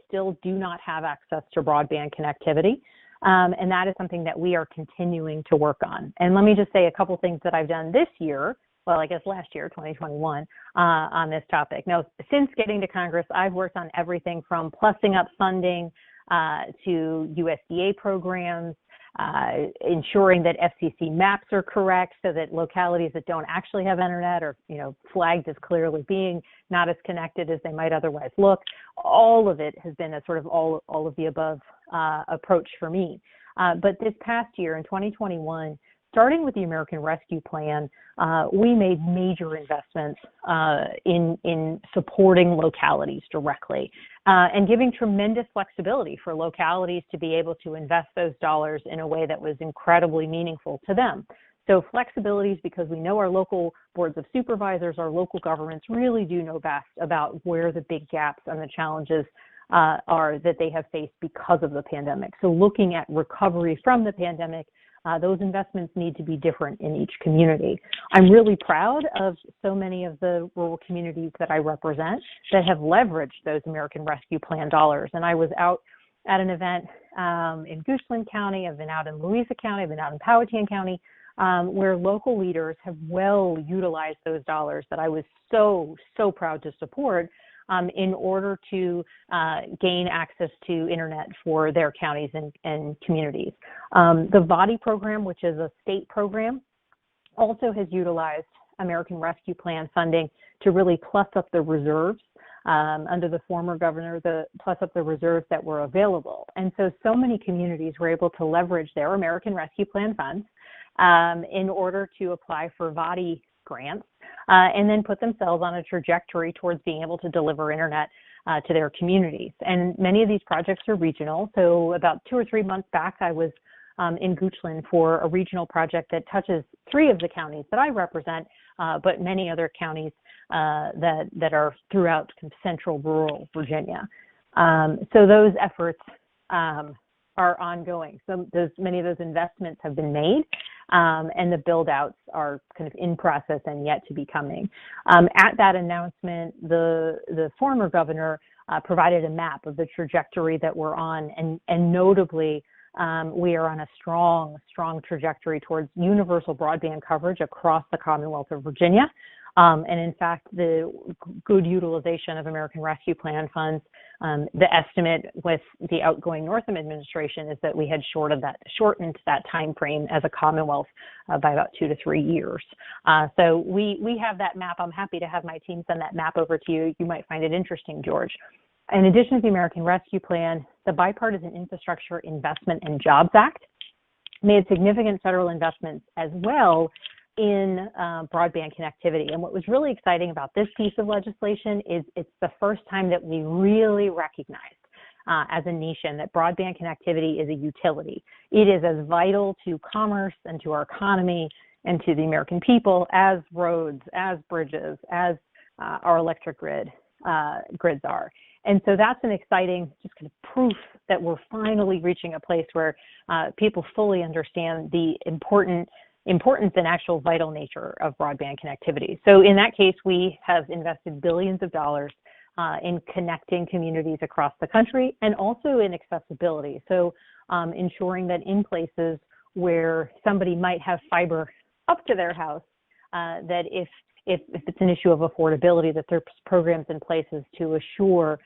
still do not have access to broadband connectivity, and that is something that we are continuing to work on. And let me just say a couple things that I've done this year, well, I guess last year, 2021, on this topic. Now, since getting to Congress, I've worked on everything from plussing up funding to USDA programs, ensuring that FCC maps are correct so that localities that don't actually have internet are, flagged as clearly being not as connected as they might otherwise look. All of it has been a sort of all of the above approach for me. But this past year in 2021, starting with the American Rescue Plan, we made major investments in supporting localities directly and giving tremendous flexibility for localities to be able to invest those dollars in a way that was incredibly meaningful to them. So flexibilities, because we know our local boards of supervisors, our local governments really do know best about where the big gaps and the challenges are that they have faced because of the pandemic. So looking at recovery from the pandemic, those investments need to be different in each community. I'm really proud of so many of the rural communities that I represent that have leveraged those American Rescue Plan dollars. And I was out at an event in Goochland County, I've been out in Louisa County, I've been out in Powhatan County, where local leaders have well utilized those dollars that I was so proud to support in order to gain access to internet for their counties and communities. The VADI program, which is a state program, also has utilized American Rescue Plan funding to really plus up the reserves under the former governor, plus up the reserves that were available. And so many communities were able to leverage their American Rescue Plan funds in order to apply for VADI grants and then put themselves on a trajectory towards being able to deliver internet to their communities. And many of these projects are regional. So about 2 or 3 months back, I was in Goochland for a regional project that touches 3 of the counties that I represent, but many other counties that are throughout central rural Virginia. So those efforts are ongoing. So many of those investments have been made, and the build-outs are kind of in process and yet to be coming. At that announcement, the former governor provided a map of the trajectory that we're on, and notably, we are on a strong trajectory towards universal broadband coverage across the Commonwealth of Virginia. And in fact, the good utilization of American Rescue Plan funds, the estimate with the outgoing Northam administration is that we had shortened that time frame as a Commonwealth by about 2 to 3 years. So we have that map. I'm happy to have my team send that map over to you. You might find it interesting, George. In addition to the American Rescue Plan, the Bipartisan Infrastructure Investment and Jobs Act made significant federal investments as well in broadband connectivity. And what was really exciting about this piece of legislation is it's the first time that we really recognized as a nation that broadband connectivity is a utility. It is as vital to commerce and to our economy and to the American people as roads, as bridges, as our electric grids are. And so that's an exciting just kind of proof that we're finally reaching a place where people fully understand the importance and actual vital nature of broadband connectivity. So in that case, we have invested billions of dollars in connecting communities across the country and also in accessibility. So ensuring that in places where somebody might have fiber up to their house, that if it's an issue of affordability, that there's programs in places to assure,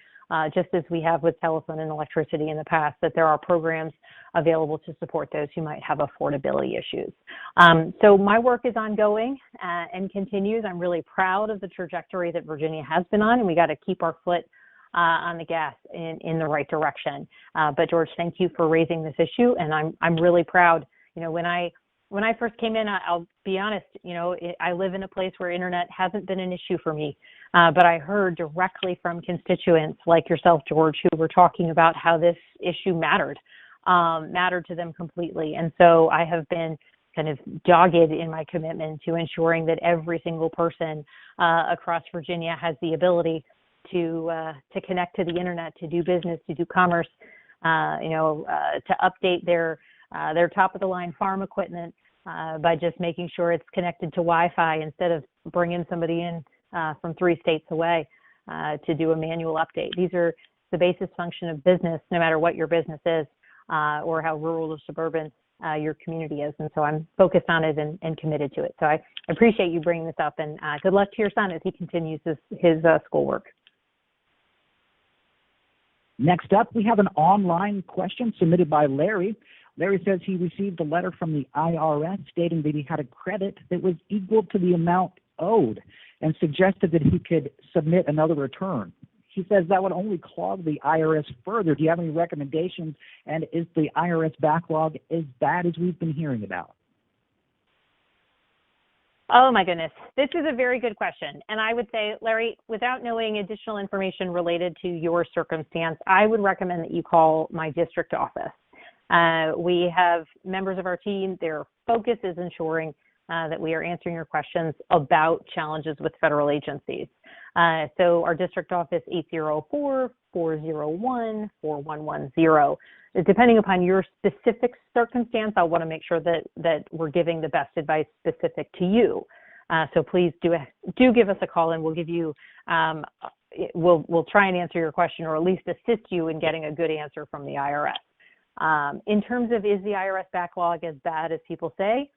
just as we have with telephone and electricity in the past, that there are programs available to support those who might have affordability issues. So my work is ongoing and continues. I'm really proud of the trajectory that Virginia has been on, and we got to keep our foot on the gas in the right direction. But George, thank you for raising this issue, and I'm really proud. When I first came in, I'll be honest, I live in a place where internet hasn't been an issue for me. But I heard directly from constituents like yourself, George, who were talking about how this issue mattered to them completely. And so I have been kind of dogged in my commitment to ensuring that every single person across Virginia has the ability to connect to the internet, to do business, to do commerce, to update their top of the line farm equipment by just making sure it's connected to Wi-Fi instead of bringing somebody in from 3 states away to do a manual update. These are the basis function of business, no matter what your business is or how rural or suburban your community is. And so I'm focused on it and committed to it. So I appreciate you bringing this up, and good luck to your son as he continues his schoolwork. Next up, we have an online question submitted by Larry. Larry says he received a letter from the IRS stating that he had a credit that was equal to the amount owed and suggested that he could submit another return. He says that would only clog the IRS further. Do you have any recommendations? And is the IRS backlog as bad as we've been hearing about? Oh, my goodness. This is a very good question. And I would say, Larry, without knowing additional information related to your circumstance, I would recommend that you call my district office. We have members of our team. Their focus is ensuring that we are answering your questions about challenges with federal agencies. So our district office, 804-401-4110. Depending upon your specific circumstance, I'll want to make sure that we're giving the best advice specific to you. So please do give us a call, and we'll give you we'll try and answer your question, or at least assist you in getting a good answer from the IRS. In terms of, is the IRS backlog as bad as people say?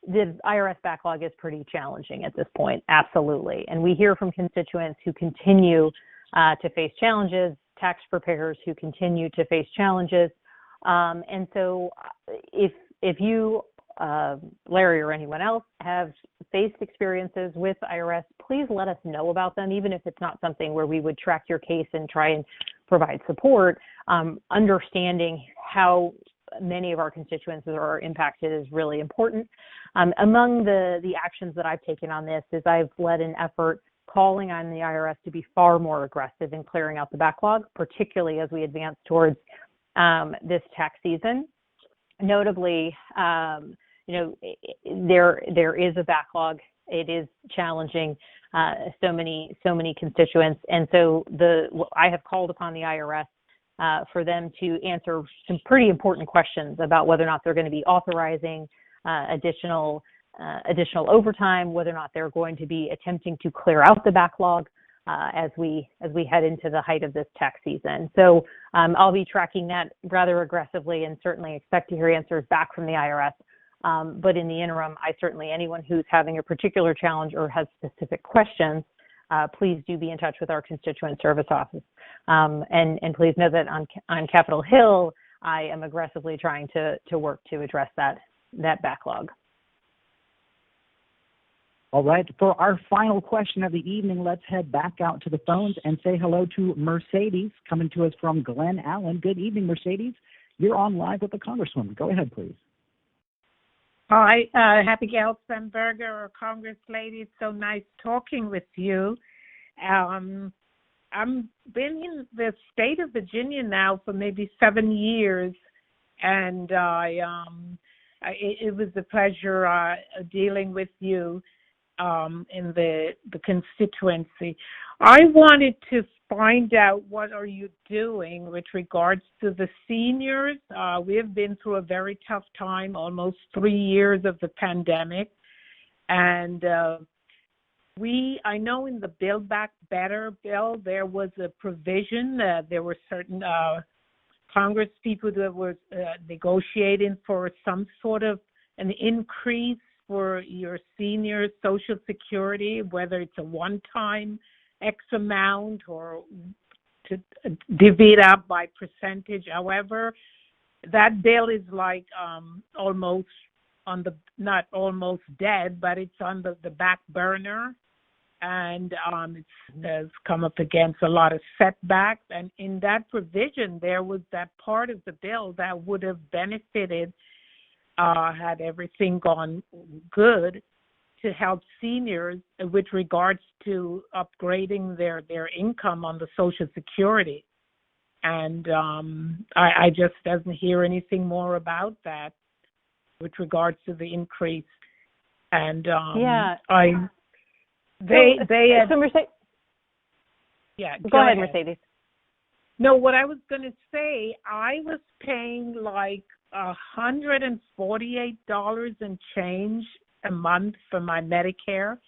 The IRS backlog is pretty challenging at this point, absolutely. And we hear from constituents who continue to face challenges, tax preparers who continue to face challenges. And so if you, Larry, or anyone else have faced experiences with IRS, please let us know about them, even if it's not something where we would track your case and try and provide support. Understanding how many of our constituents are impacted is really important. Among the actions that I've taken on this is I've led an effort calling on the IRS to be far more aggressive in clearing out the backlog, particularly as we advance towards this tax season. Notably, there is a backlog. It is challenging, so many constituents, and so I have called upon the IRS for them to answer some pretty important questions about whether or not they're going to be authorizing additional overtime, whether or not they're going to be attempting to clear out the backlog as we head into the height of this tax season. So I'll be tracking that rather aggressively, and certainly expect to hear answers back from the IRS. But in the interim, anyone who's having a particular challenge or has specific questions, please do be in touch with our constituent service office. And please know that on Capitol Hill, I am aggressively trying to work to address that backlog. All right, for our final question of the evening, let's head back out to the phones and say hello to Mercedes, coming to us from Glen Allen. Good evening, Mercedes. You're on live with the Congresswoman. Go ahead, please. Hi, Abigail Spanberger, or Congress lady. It's so nice talking with you. I've been in the state of Virginia now for maybe 7 years, and it was a pleasure dealing with you in the constituency. I wanted to find out, what are you doing with regards to the seniors? We have been through a very tough time, almost 3 years of the pandemic, and I know in the Build Back Better bill there was a provision that there were certain Congress people that were negotiating for some sort of an increase for your senior Social Security, whether it's a one-time X amount or to divvy it up by percentage. However, that bill is like almost not almost dead, but it's on the back burner, and it has come up against a lot of setbacks. And in that provision, there was that part of the bill that would have benefited, had everything gone good, to help seniors with regards to upgrading their income on the Social Security. And I just doesn't hear anything more about that with regards to the increase. And Yeah. Go ahead, Mercedes. No, what I was going to say, I was paying like $148 and change a month for my Medicare.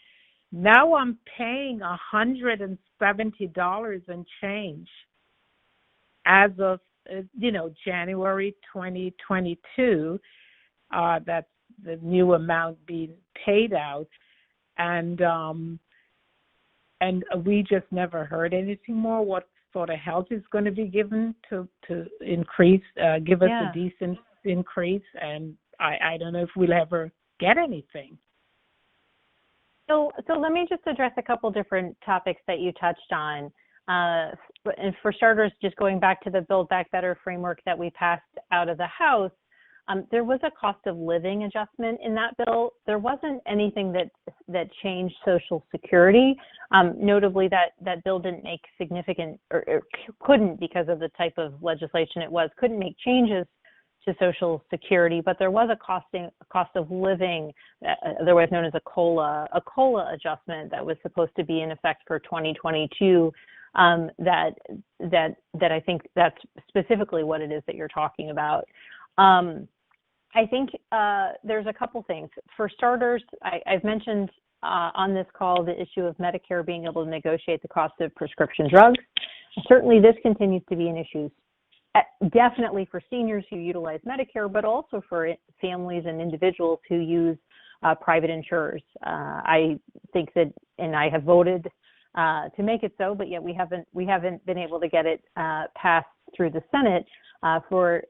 Now I'm paying $170 and change as of January 2022. That's the new amount being paid out, and we just never heard anything more. What sort of help is going to be given to increase, give us a decent increase? And I don't know if we'll ever get anything. So let me just address a couple different topics that you touched on. And for starters, just going back to the Build Back Better framework that we passed out of the House, there was a cost of living adjustment in that bill. There wasn't anything that changed Social Security. Notably, that bill didn't make significant, or couldn't, because of the type of legislation it was, couldn't make changes to Social Security, but there was a cost of living, otherwise known as a COLA adjustment that was supposed to be in effect for 2022. That I think that's specifically what it is that you're talking about. I think there's a couple things. For starters, I've mentioned on this call the issue of Medicare being able to negotiate the cost of prescription drugs. Certainly, this continues to be an issue. Definitely for seniors who utilize Medicare, but also for families and individuals who use private insurers. I think that, and I have voted to make it so, but yet we haven't been able to get it passed through the Senate for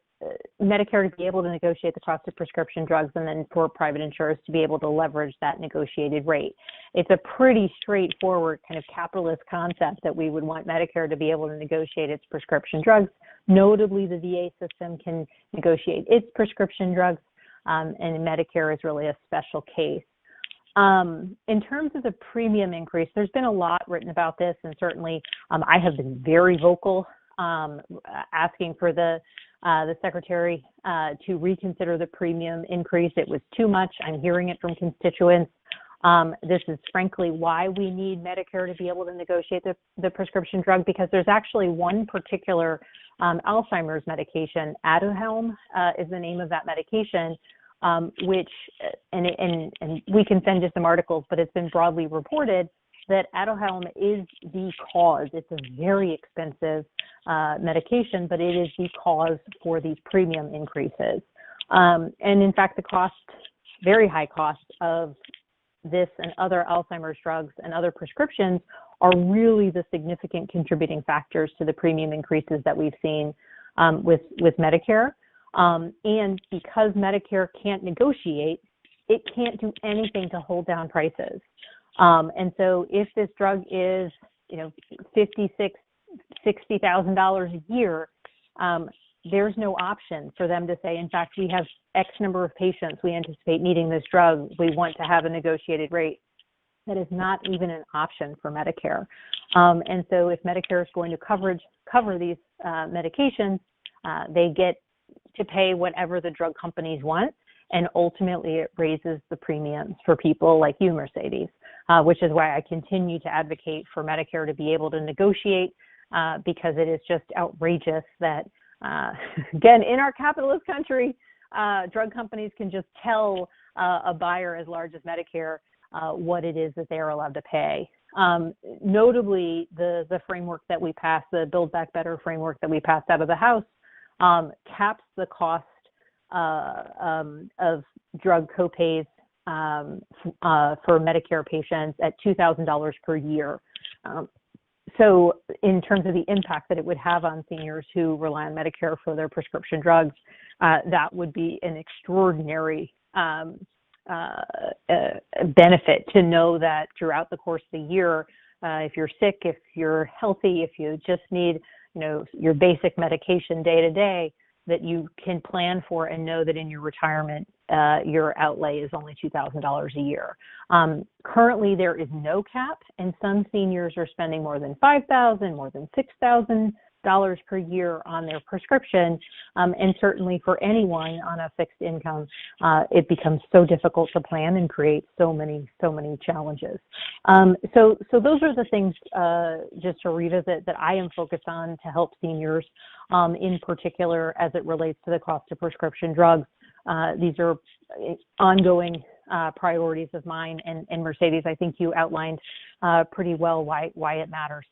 Medicare to be able to negotiate the cost of prescription drugs, and then for private insurers to be able to leverage that negotiated rate. It's a pretty straightforward kind of capitalist concept that we would want Medicare to be able to negotiate its prescription drugs. Notably, the VA system can negotiate its prescription drugs, and Medicare is really a special case. In terms of the premium increase, there's been a lot written about this, and certainly I have been very vocal asking for the Secretary to reconsider the premium increase. It was too much. I'm hearing it from constituents. This is frankly why we need Medicare to be able to negotiate the prescription drug, because there's actually one particular Alzheimer's medication, Aduhelm is the name of that medication, which, and we can send you some articles, but it's been broadly reported that Aduhelm is the cause. It's a very expensive medication, but it is the cause for these premium increases. And in fact, the cost, very high cost of this and other Alzheimer's drugs and other prescriptions are really the significant contributing factors to the premium increases that we've seen with Medicare. And because Medicare can't negotiate, it can't do anything to hold down prices. And so if this drug is, $60,000 a year, there's no option for them to say, in fact, we have X number of patients we anticipate needing this drug. We want to have a negotiated rate. That is not even an option for Medicare. And so if Medicare is going to cover these medications, they get to pay whatever the drug companies want, and ultimately it raises the premiums for people like you, Mercedes, which is why I continue to advocate for Medicare to be able to negotiate, because it is just outrageous that, again, in our capitalist country, drug companies can just tell a buyer as large as Medicare what it is that they are allowed to pay. Notably, the framework that we passed, the Build Back Better framework that we passed out of the House, caps the cost of drug copays for Medicare patients at $2,000 per year. So in terms of the impact that it would have on seniors who rely on Medicare for their prescription drugs, that would be an extraordinary benefit to know that throughout the course of the year, if you're sick, if you're healthy, if you just need, your basic medication day to day, that you can plan for and know that in your retirement, your outlay is only $2,000 a year. Currently, there is no cap, and some seniors are spending more than $5,000, more than $6,000 dollars per year on their prescription, and certainly for anyone on a fixed income, it becomes so difficult to plan and create so many challenges. So those are the things, just to revisit, that I am focused on to help seniors, in particular as it relates to the cost of prescription drugs. These are ongoing priorities of mine, and Mercedes, I think you outlined pretty well why it matters.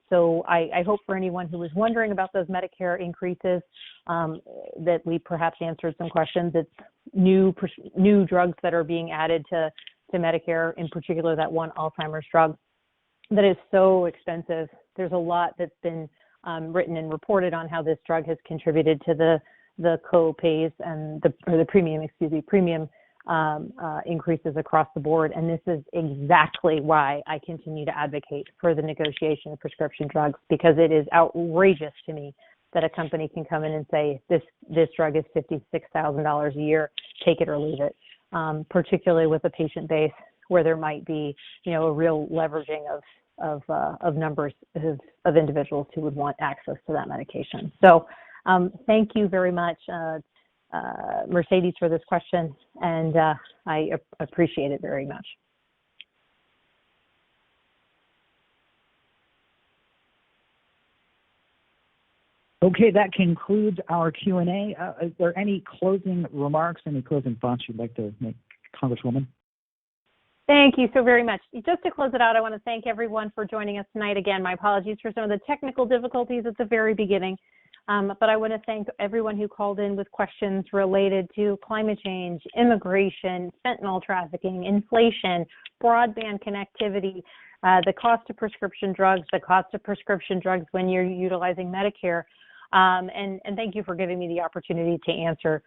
So I hope for anyone who was wondering about those Medicare increases, that we perhaps answered some questions. It's new drugs that are being added to Medicare, in particular that one Alzheimer's drug that is so expensive. There's a lot that's been written and reported on how this drug has contributed to the co-pays and the premium increases across the board. And this is exactly why I continue to advocate for the negotiation of prescription drugs, because it is outrageous to me that a company can come in and say, this drug is $56,000 a year, take it or leave it, particularly with a patient base where there might be, a real leveraging of numbers of individuals who would want access to that medication. So thank you very much, Mercedes, for this question, and I appreciate it very much. Okay, that concludes our Q&A. Is there any closing remarks, any closing thoughts you'd like to make, Congresswoman? Thank you so very much. Just to close it out, I want to thank everyone for joining us tonight. Again, my apologies for some of the technical difficulties at the very beginning. But I want to thank everyone who called in with questions related to climate change, immigration, fentanyl trafficking, inflation, broadband connectivity, the cost of prescription drugs, when you're utilizing Medicare. And thank you for giving me the opportunity to answer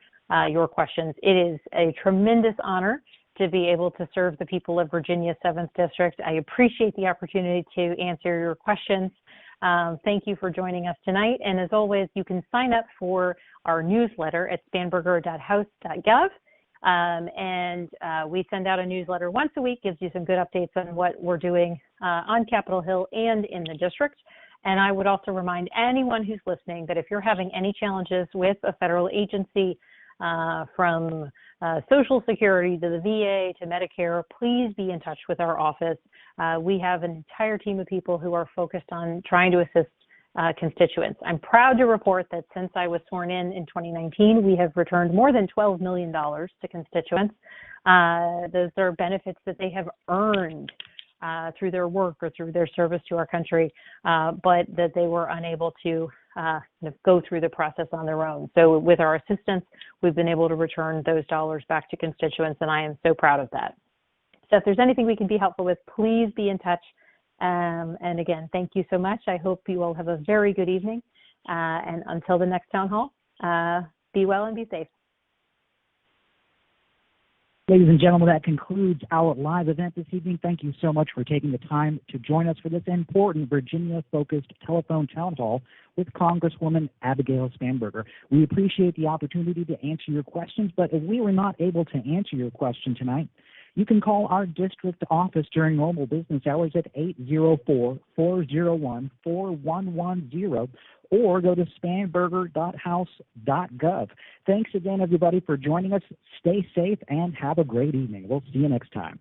your questions. It is a tremendous honor to be able to serve the people of Virginia's 7th District. I appreciate the opportunity to answer your questions. Thank you for joining us tonight. And as always, you can sign up for our newsletter at spanberger.house.gov. We send out a newsletter once a week, gives you some good updates on what we're doing on Capitol Hill and in the district. And I would also remind anyone who's listening that if you're having any challenges with a federal agency, from Social Security to the VA to Medicare, please be in touch with our office. We have an entire team of people who are focused on trying to assist constituents. I'm proud to report that since I was sworn in 2019, we have returned more than $12 million to constituents. Those are benefits that they have earned through their work or through their service to our country, but that they were unable to go through the process on their own. So with our assistance, we've been able to return those dollars back to constituents, and I am so proud of that. So if there's anything we can be helpful with, please be in touch. And again, thank you so much. I hope you all have a very good evening. And until the next town hall, be well and be safe. Ladies and gentlemen, that concludes our live event this evening. Thank you so much for taking the time to join us for this important Virginia-focused telephone town hall with Congresswoman Abigail Spanberger. We appreciate the opportunity to answer your questions, but if we were not able to answer your question tonight, you can call our district office during normal business hours at 804-401-4110 or go to spanberger.house.gov. Thanks again, everybody, for joining us. Stay safe and have a great evening. We'll see you next time.